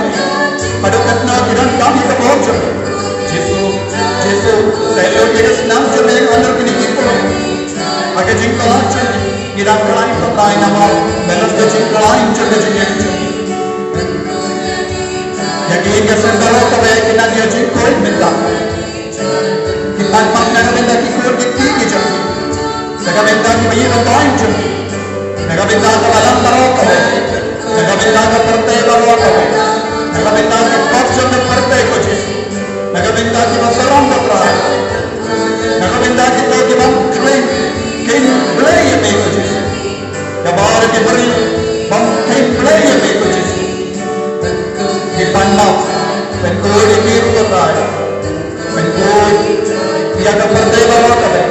adu katna kidan kami kebojam Jesu selo dia senang jame andar kini kipul agak jingkalan jame kidan kain kain nama belas ke jingkalan jame jadi kesan kalau kau kidan dia jingkol minta Tanpa nagabenda ki kur ki tiki jam, nagabenda ki bayi kapain jam, nagabenda ka balang baro kabe, nagabenda ka perte baro kabe, nagabenda ka pafjam na perte ko Jesu, nagabenda ki masaram batray, nagabenda ki to ki bam train, kain play me ko Jesu, kabar ki bari bam kain play me ko Jesu, ki panna, penkoi ki biru batray, penkoi dia akan berdaya kabe,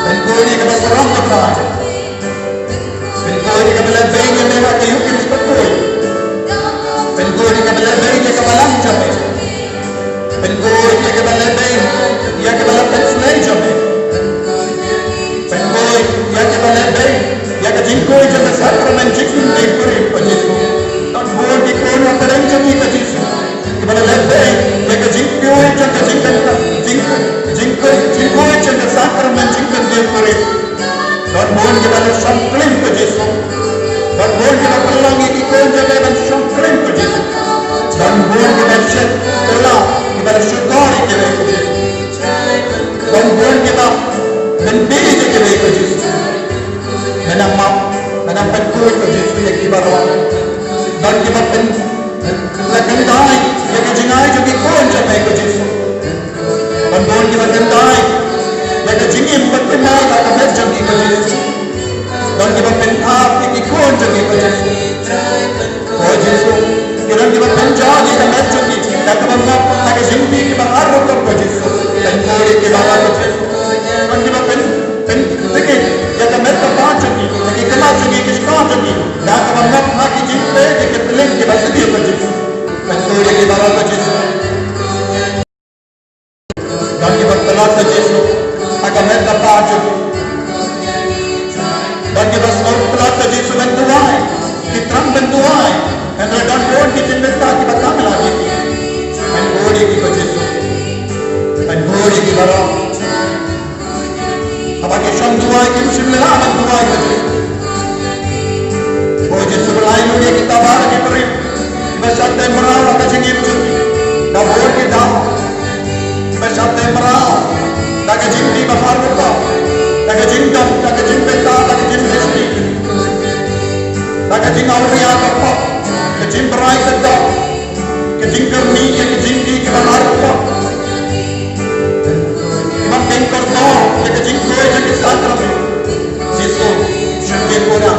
penkoi akan serang kabe, penkoi akan lebih yang mereka kayukin sepetui, penkoi akan lebih yang kebalang jabe, penkoi akan lebih yang kebalang penslay jabe, penkoi akan lebih yang kejingkoi jabe sakramen jingkoi dikuri penyesu, dan buat dikoi yang terjadi kejisu, kebalang lebih yang kejingkoi jabe jingkoi jabe sakramen jingkoi dikuri, dan buat kita sangklim ke Yesus, dan buat kita pelangi dikoi jabe dan sangklim ke Yesus, dan buat kita syak telah kita syukuri ke Yesus, dan buat kita mendiri ke Yesus, menang penkoi ke Yesus yang dibawa, dan kita lekendai yang kejingai jadi koi jabe ke Yesus, dan buat kita Yesus. Dan kita penhap ikikun jadi Yesus. Oh Yesus, kita penjadi dan menjadi dan mengap ada jimpi kita harus ke Yesus. Dan kita Yesus. Dan kita sedikit ya kita terbaca ni, kita kelas ni kita sekolah ni. Dan kita mengap lagi jimpi kita pelik kita sedih ke Yesus. Dan kita ke Yesus. Dan kita telah ke Yesus. Akan terbaca. Dan kita telah ke Yesus mentuai. Kita mentuai. Dan dan pun kita minta kita kami lagi. Dan boleh kita Yesus. Dan boleh kita roh. Apa kita mentuai kita semula mentuai kita. Oh Yesus berlain dia kita barang kita beri. Bersabda merawat kita jitu. Dan boleh kita. Bersabda merawat. Dan kita jitu bahar kita. Dan kita jitu. Dan kita jitu kita. Dan kita jitu kita. Dan kita jitu awalnya kita. Kecil berai sedap, kecil kerni, kecil di kebalar apa? Imam bengkar dor, kecil kue jadi santram. Yesus, syukur pura.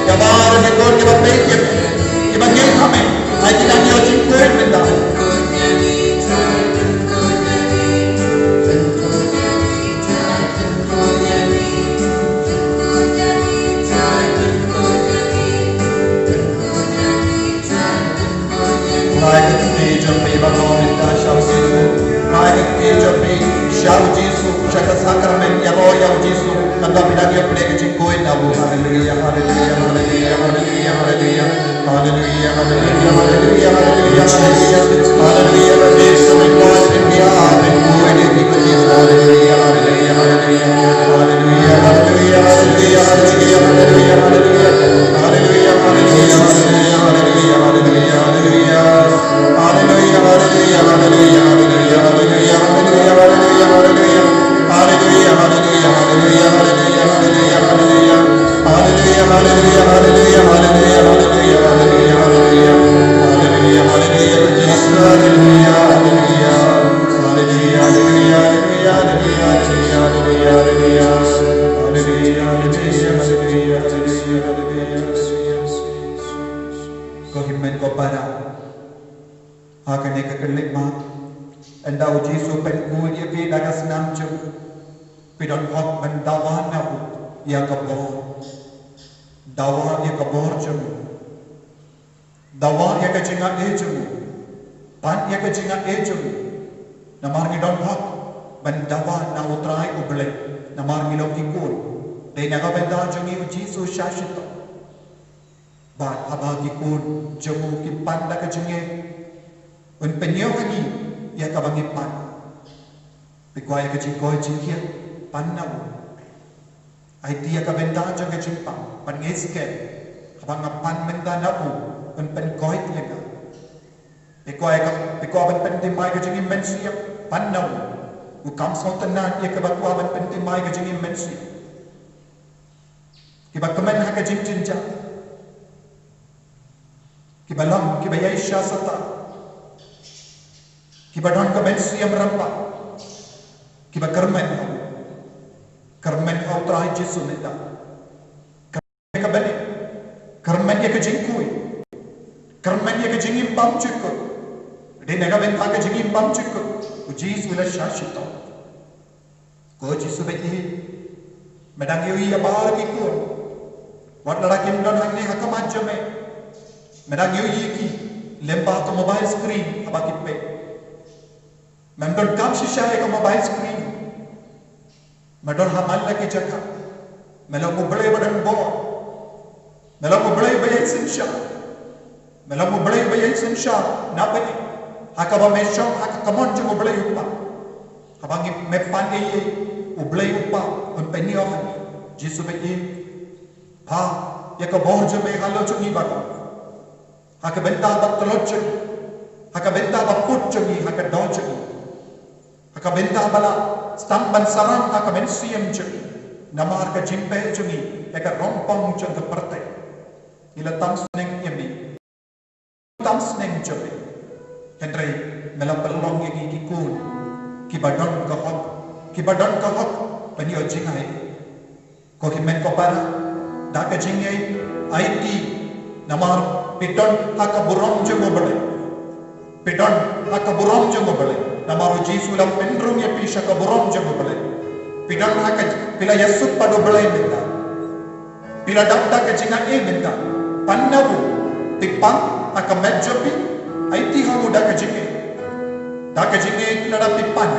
Jabar nekor kita berikan, kita ngel kami. Aji kami kecil kue minta. Sakramen ya roh ya Yesus kata bilang dia boleh kecikoi nabu haleluya haleluya haleluya haleluya haleluya haleluya haleluya haleluya haleluya haleluya Yesus menguat dia menguat dia Yesus haleluya haleluya haleluya haleluya haleluya haleluya haleluya haleluya haleluya haleluya haleluya haleluya haleluya haleluya haleluya haleluya haleluya haleluya haleluya Hallelujah, hallelujah, hallelujah, hallelujah, hallelujah, hallelujah, hallelujah, hallelujah, hallelujah, hallelujah, hallelujah, hallelujah, hallelujah, hallelujah, Jesus, hallelujah, hallelujah, hallelujah, hallelujah, hallelujah, hallelujah, hallelujah, hallelujah, hallelujah, hallelujah, Kau himmet kau para, akan eka kelik mak. Anda uji supaya kuliah beda kesenam jam, pidon hok mendawan aku yang kebor, dawa yang kebor jam, dawa yang kecingat jam, pan yang kecingat jam, namar ngidon hok mendawan na utrai ubelek, namar ngilok ikut, dan naga benda jangi uji so syashita, bat abah ikut jamu kipan dah kecingat, un penyok ni. Ya kabangi pan, pikuaya kecing koi cingkia pan nau. Aitia kabenda jang kecing pan ngeske, kabang pan menda nau, pen koi tiaga. Pikuaya pen timai kecing mensia pan nau. Ukam sultanan ya kabakua pen timai kecing mensia. Kibak kemen hak kecing cinca. Kibalam kibayai syasata. Kiba don kemensi yang merampak, kiba kermen au terakhir Yesus minta, kermen kebeli, kermen dia kejengkui, kermen dia kejengim bam cukup, dia nega minta kejengim bam cukup, uji sudah syashita, kau Yesus beti, medang yui abar ikut, wat larakin don hak ni hakam ajame, medang yui ki, lempar ke mobile screen abakit pe. Member kam shisha ek mobile screen. Medor hamal lagi jaka. Melo mubale badan bo. Melo mubale bayai sinsha. Melo mubale bayai sinsha. Napani. Hakaba mesho hakakamon je mubale upa. Habangi mepan ye ubale upa un peni ohan. Jisu beki. Ha ya ka boh je me halo chungi baga. Hakabenta bat telot chungi. Hakabenta bat put chungi hakadon chungi. Hakabenta bala stamban sarang hakaben siam chungi. Namar ka jimpe chungi. Eka rompong chung kaparte. Ila tamsneng yami. Tamsneng chungi. Henry melapelong yang ikikun. Kibadon kahok. Kibadon kahok. Penyo jingai. himen ko para daka jingay IT namar piton haka buram jungo bale piton haka buram jungo bale namaru jisulam pendrum ya pisha ka buram jungo bale piton haka pila yasut padu bale minta pila dakda ka jinga e minta pannavu tipang haka medjopi IT hamu daka jingay lada pipan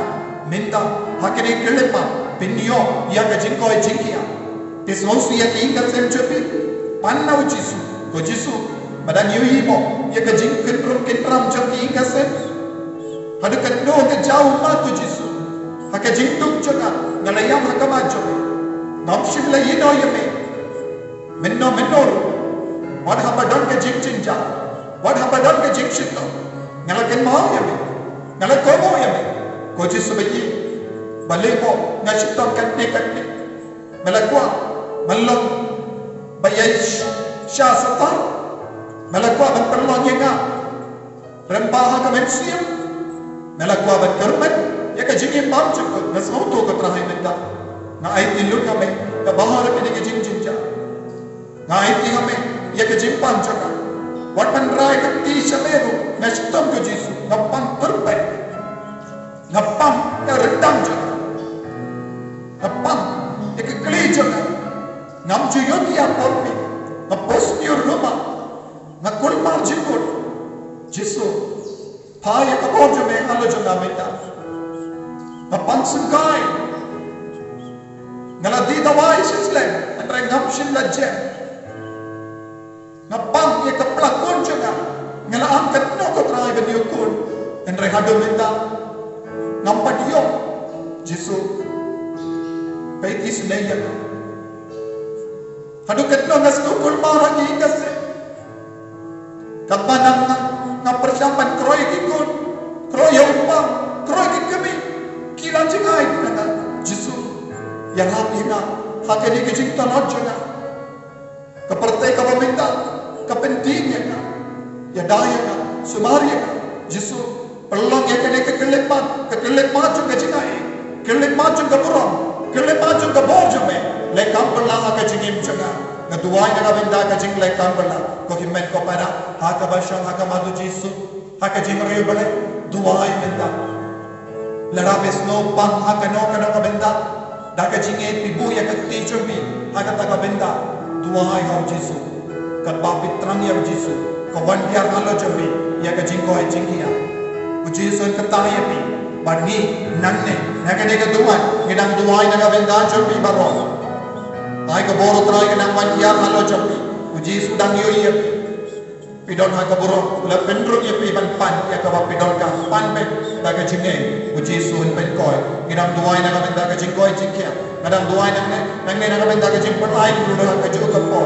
minta hakene kelepa pinyo ya ka jingko e jingia tisonsu ya kinga semchopi panna ujisu ko jisu madan yuhimo ya ka jing kitrum kitram choki inga sem hadu katno ke jau ma tu jisu haka jing tuk choka ngalayam hakama choki namshimla yino yame minno what hapadon ke jing chinja what hapadon ke jing shitto ngalaken ma yame ngalakomo yame ko jisu bayi balemo ngashitam katne malakwa mallam bayish syasata malakwa berperluan yenga rempaha ka mensiam malakwa berkerman ya ka jingin bam cukup nasauto ka terakhir minta na ai tilu kame ka bahar ke ke jing jinja na ai ti kame ya ka jing pan cukup wat pandrai ka ti shameru nashtam ko jisu ngapam terbaik ngapam ya redam cukup ngapam ya ka kli cukup ngam juyot ya porpi ngapos ni rumah ngakul mar jingkut jisu paya ka bojo me halo jonga meta ngapang sungkai ngaladi dawai sislen andre ngam shin lajje ngapang ye ka plakon jonga ngala angkat no ko trai ga diukun andre hado meta nampat yo jisu paitis leya hadu ketno ngas tu kul mara ki ingase kapanang na persiapan kroy kikun kroy umpam kroy kikami kilan jingai kana jisu yang hati na hakani ke jingta lojona kaparte ka paminta kapentingnya na ya daya na sumari na jisu pelong ya kene ke kelepat juga jingai kelepat juga buram kelepat juga borjome lekam pelang ka jingim juga na duwai na kabenda ka jing lekam pelang ko himen ko para haka basha haka madu jisu haka jimri bale duwai benda lara besno pang haka no kana kabenda daka jinge tibu ya ka tichumi haka ta kabenda duwai ha jisu ka bapi trang ya jisu ko wan biar halo jami ya ka jingko ai jingia ku jisu ka ta ya pi bani nanne naga de ka duwai ngidang duwai na kabenda jami baro ai ka boro trai ka nang wan biar halo jami ku jisu dang yo ya pidon ha ka boro la pendrum ya pi ban pan ya ka pidon ka pan be ta ka jinge ku jisu en pen koi ngidang duwai na kabenda ka jingko ai jingia kadang duwai nang ne na kabenda ka jing pan ai lu ka ju ka po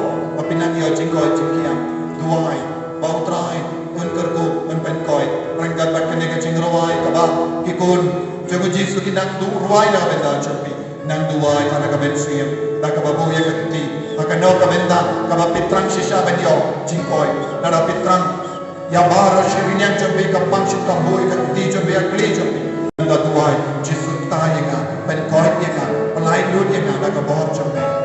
pinang yo jingko ai jingia duwai bau trai un kerku un pen koi rangkat bat kene ka jing ruwai ka ba kikun jogo jisu ki nang du ruwai na kabenda chapi nang duwai ana ka ben siam ta ka babu ya ka ti ka no ka benda ka ba pitrang shisha ben yo jingkoi na da pitrang ya bara shirinyang chapi ka pangshi ka boy ka ti chapi ya kli chapi da duwai jisu ta ye ka pen koi ye ka palai lut ye ka na ka bor chapi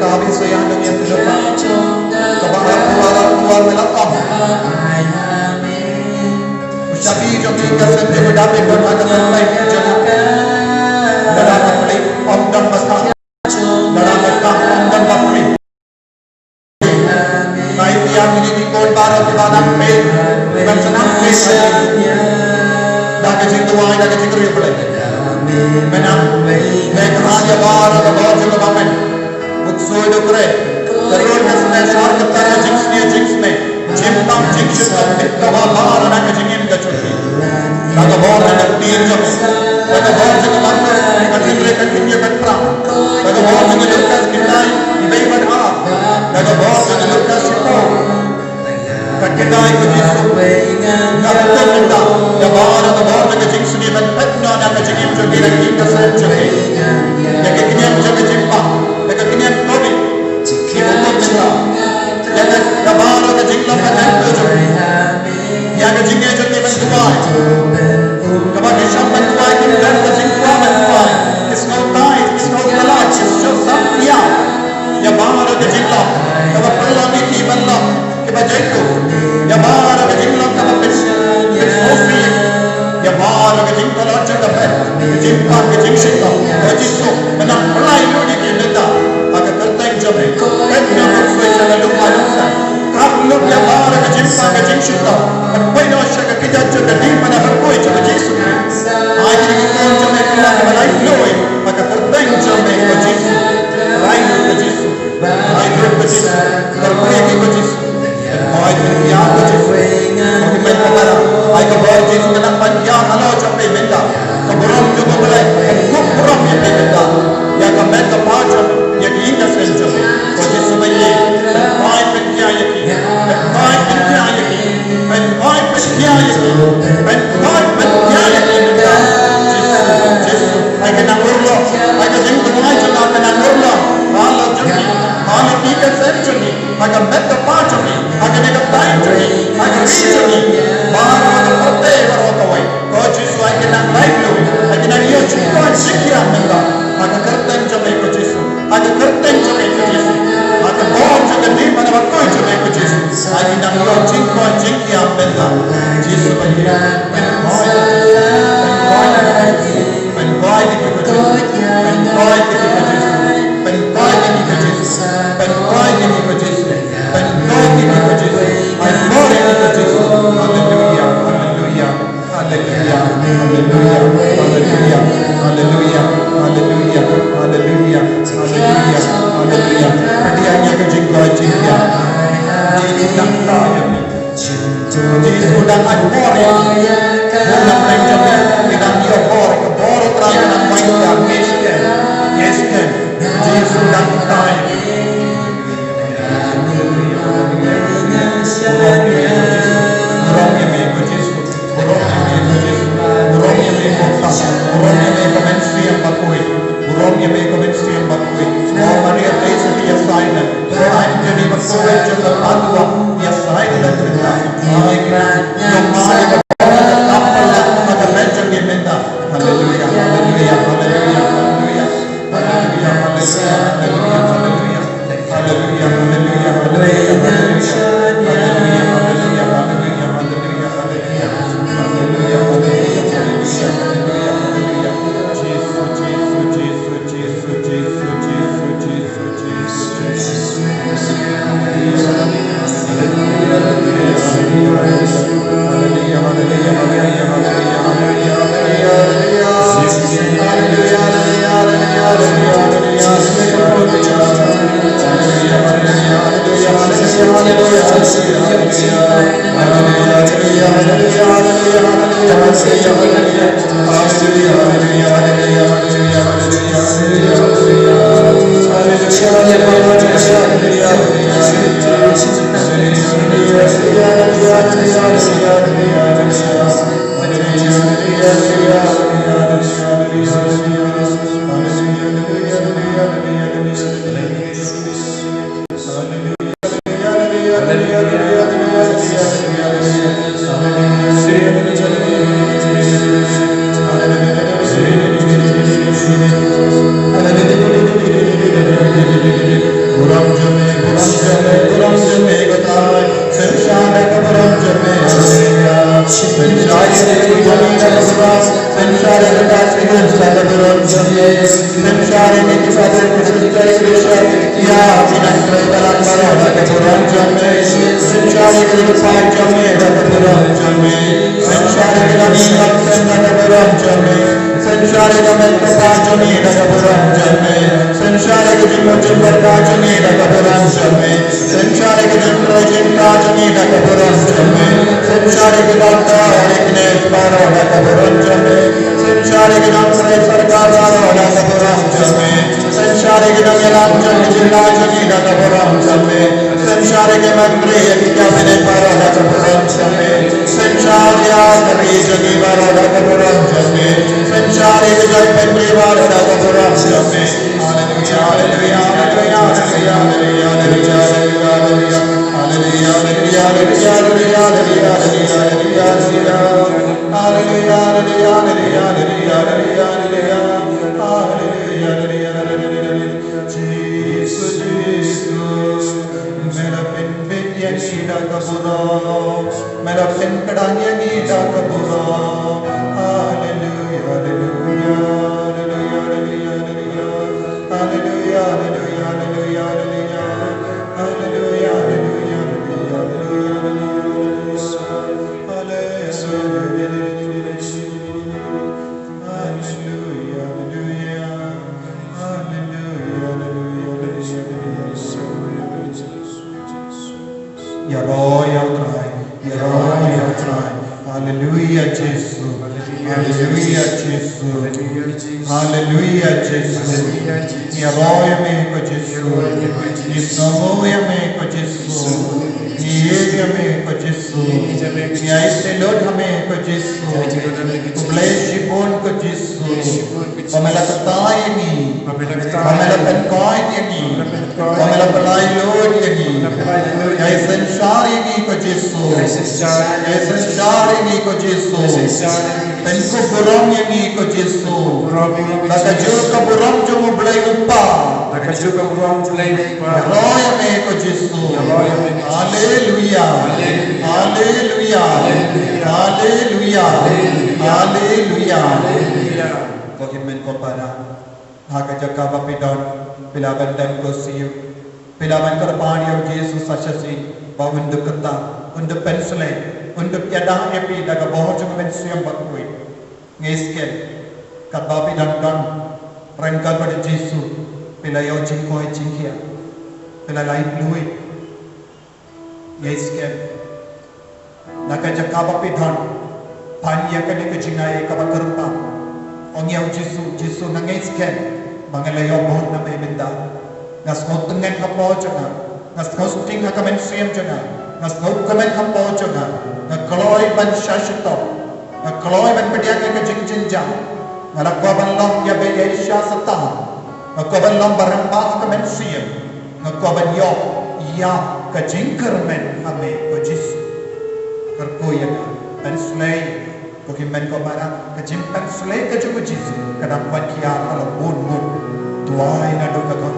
kita habis sayang dengan Tuhan kepada keluar melakam ucapi joki kasih berdapi berada sampai jangan dalam kali om dan pasal dalam lekam om dan bakri baik yang ini dikon barat di badan pe dan senang pe dah kecil tua dah kecil kerja boleh menang baik raja barat barat juga bamen Soy do kre terus hasne shar katara jinx ne jimtam jinx tam ka ba na ka jingin ka choti naga bor na tin jo Ngapten minta ya bara ka bara ka jing suni ban petno na ka jing jo gila kita senjoi ya ka kinyan jo ka jing pa ya ka kinyan kobi minta ya ka bara ka jing la ban jo ya ka jing jo ke ban tuai ka ba ke sham ban tuai ki ban ka jing tuai ban tuai is no time is no talach is just some ya bara ka jing la ka ba palla ni ki ban la ke ba jai ko ya bara ka jing la ka ba Sofi ya bara ka jing talach ka ba jing pa ka jing shita ka jing so menang pelai lu di kita aga kerteng jabe kan na ko sa na lu sa kap lu ya bara ka jing pa ka jing shita kan pai no sha ka kita ka di mana har koi cha jisu ai ni ko jabe ka la pelai lu aga kerteng jabe ka jisu rai ka jisu rai ka jisu kar pai ka jisu ai ni ya ka jisu मैं कमरा आई का बहुत जिस में ना पंजा हलो चपे मिलता कबरों जो बोले कुबरों में मिलता या का मैं का पांच या की इंदा सेंचो और जिस में ये पांच पे क्या यकी पांच पे क्या यकी पांच पे क्या यकी पांच पे क्या यकी मिलता जिस आई का नागुरलो आई का जिंग तुम्हारे चला का नागुरलो हालो चुनी हालो की का सेंचो नी आई का मैं का पांच नी आई का ने का टाइम नी आई का रीचो नी बाहर वाला पत्ते वाला कोई कोई चीज़ आई के नाम लाइफ लो आई के नाम यो चुका चिकिया मिलता आगे करते हैं जब एक चीज़ आगे करते हैं जब एक चीज़ आगे बहुत जगह नहीं बना हुआ कोई जब एक चीज़ आगे नाम यो चिकिया मिलता चीज़ बनिए Senshare che mandre che chiamene parola che Hallelujah, Jesus. Hallelujah, Jesus. Hallelujah, Jesus. Yaroya me ko Jesus. Yisnoya me ko Jesus. Yevya me ko Jesus. Yaistelot hame ko Jesus. Ubleshipon ko Jesus. Pamalakatay ni. Pamalakatay ni. Pamalapalay ni. Yaisenshari ni ko Jesus. Yaisenshari ni ko Jesus. Penko burong ni ko Jesus. Nakajul ka burong jung ublay upa. Nakajul ka burong ublay upa. Roya me ko Jesus. Hallelujah. Hallelujah. Hallelujah. Hallelujah. Bagaimana kau pada hak jaga bapidon pilaban dan kosiu pilaban kerpani au Jesus sasasi bawun dekata untuk pensle untuk yada epi daga boh jung mensiam bakui ngesken kat bapidon don rengkal pada Jesus pilayau jingkoi jingkia pilalai lui ngesken nak jaga bapidon pania kene kejingai kabakerpa Ongyau Jisu nangisken mangalayo boh na may minda ngas ngotengen hapo janga ngas hosting hakamen siem janga ngas ngokamen hapo janga ngakloy ban shashito ngakloy ban pediake ke jingjinja ngalakwa ban long ya be Asia sata ngakwa long barang ba hakamen siem ngakwa ban yo ya ke jingkermen ame ko Jisu kerkoya ban slay Bagaimana kau barang kejimpan selai kecukup Jisu kadang buat kia kalau bun tuai nado kau